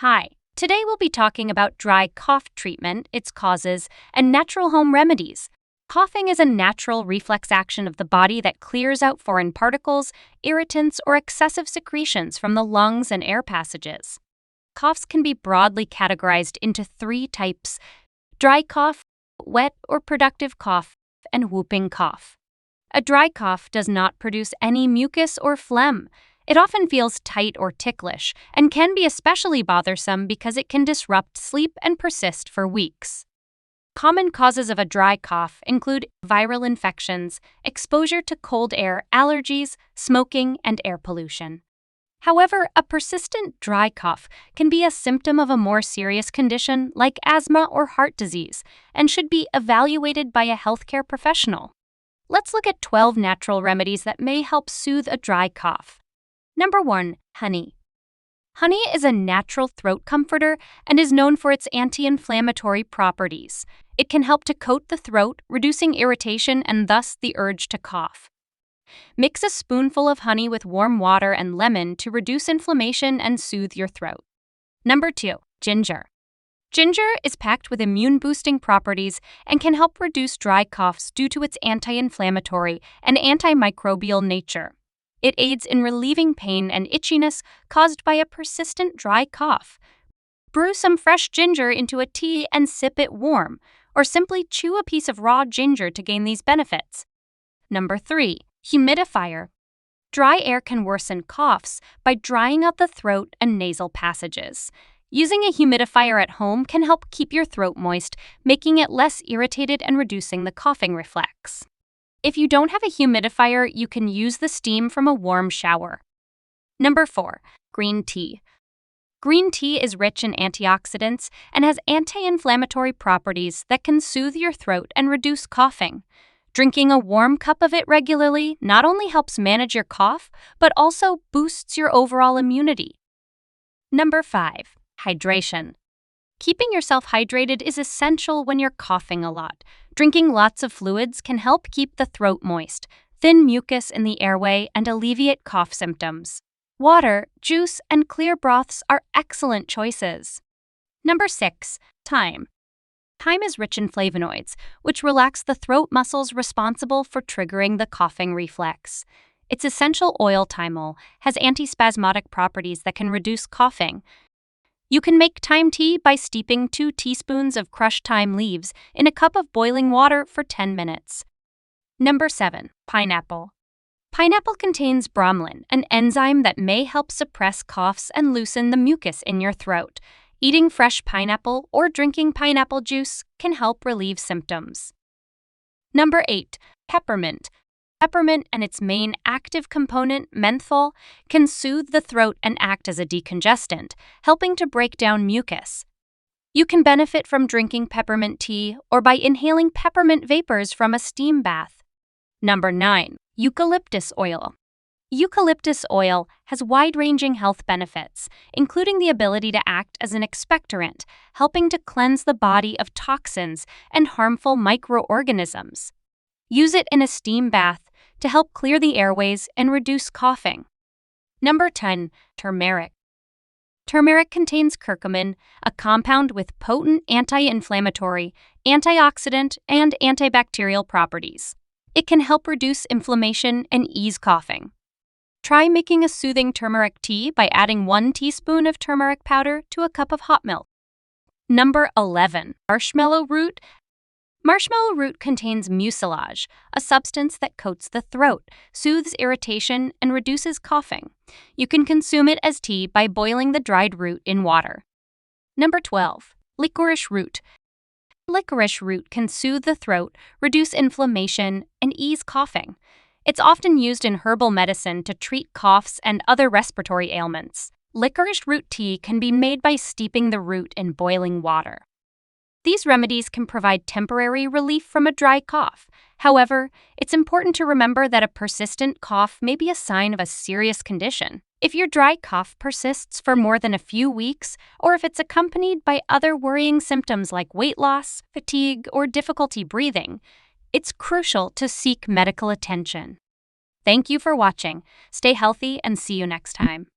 Hi, today we'll be talking about dry cough treatment, its causes, and natural home remedies. Coughing is a natural reflex action of the body that clears out foreign particles, irritants, or excessive secretions from the lungs and air passages. Coughs can be broadly categorized into three types: dry cough, wet or productive cough, and whooping cough. A dry cough does not produce any mucus or phlegm. It often feels tight or ticklish and can be especially bothersome because it can disrupt sleep and persist for weeks. Common causes of a dry cough include viral infections, exposure to cold air, allergies, smoking, and air pollution. However, a persistent dry cough can be a symptom of a more serious condition like asthma or heart disease and should be evaluated by a healthcare professional. Let's look at 12 natural remedies that may help soothe a dry cough. Number 1. Honey. Honey is a natural throat comforter and is known for its anti-inflammatory properties. It can help to coat the throat, reducing irritation and thus the urge to cough. Mix a spoonful of honey with warm water and lemon to reduce inflammation and soothe your throat. Number 2. Ginger. Ginger is packed with immune-boosting properties and can help reduce dry coughs due to its anti-inflammatory and antimicrobial nature. It aids in relieving pain and itchiness caused by a persistent dry cough. Brew some fresh ginger into a tea and sip it warm, or simply chew a piece of raw ginger to gain these benefits. Number 3. Humidifier. Dry air can worsen coughs by drying out the throat and nasal passages. Using a humidifier at home can help keep your throat moist, making it less irritated and reducing the coughing reflex. If you don't have a humidifier, you can use the steam from a warm shower. Number 4. Green tea. Green tea is rich in antioxidants and has anti-inflammatory properties that can soothe your throat and reduce coughing. Drinking a warm cup of it regularly not only helps manage your cough, but also boosts your overall immunity. Number 5. Hydration. Keeping yourself hydrated is essential when you're coughing a lot. Drinking lots of fluids can help keep the throat moist, thin mucus in the airway, and alleviate cough symptoms. Water, juice, and clear broths are excellent choices. Number 6. Thyme. Thyme is rich in flavonoids, which relax the throat muscles responsible for triggering the coughing reflex. Its essential oil thymol has antispasmodic properties that can reduce coughing. You can make thyme tea by steeping 2 teaspoons of crushed thyme leaves in a cup of boiling water for 10 minutes. Number 7. Pineapple. Pineapple contains bromelain, an enzyme that may help suppress coughs and loosen the mucus in your throat. Eating fresh pineapple or drinking pineapple juice can help relieve symptoms. Number 8. Peppermint. Peppermint and its main active component, menthol, can soothe the throat and act as a decongestant, helping to break down mucus. You can benefit from drinking peppermint tea or by inhaling peppermint vapors from a steam bath. Number 9. Eucalyptus oil. Eucalyptus oil has wide-ranging health benefits, including the ability to act as an expectorant, helping to cleanse the body of toxins and harmful microorganisms. Use it in a steam bath to help clear the airways and reduce coughing. Number 10. Turmeric. Turmeric contains curcumin, a compound with potent anti-inflammatory, antioxidant, and antibacterial properties. It can help reduce inflammation and ease coughing. Try making a soothing turmeric tea by adding 1 teaspoon of turmeric powder to a cup of hot milk. Number 11. Marshmallow root. Marshmallow root contains mucilage, a substance that coats the throat, soothes irritation, and reduces coughing. You can consume it as tea by boiling the dried root in water. Number 12. Licorice root. Licorice root can soothe the throat, reduce inflammation, and ease coughing. It's often used in herbal medicine to treat coughs and other respiratory ailments. Licorice root tea can be made by steeping the root in boiling water. These remedies can provide temporary relief from a dry cough. However, it's important to remember that a persistent cough may be a sign of a serious condition. If your dry cough persists for more than a few weeks, or if it's accompanied by other worrying symptoms like weight loss, fatigue, or difficulty breathing, it's crucial to seek medical attention. Thank you for watching. Stay healthy and see you next time.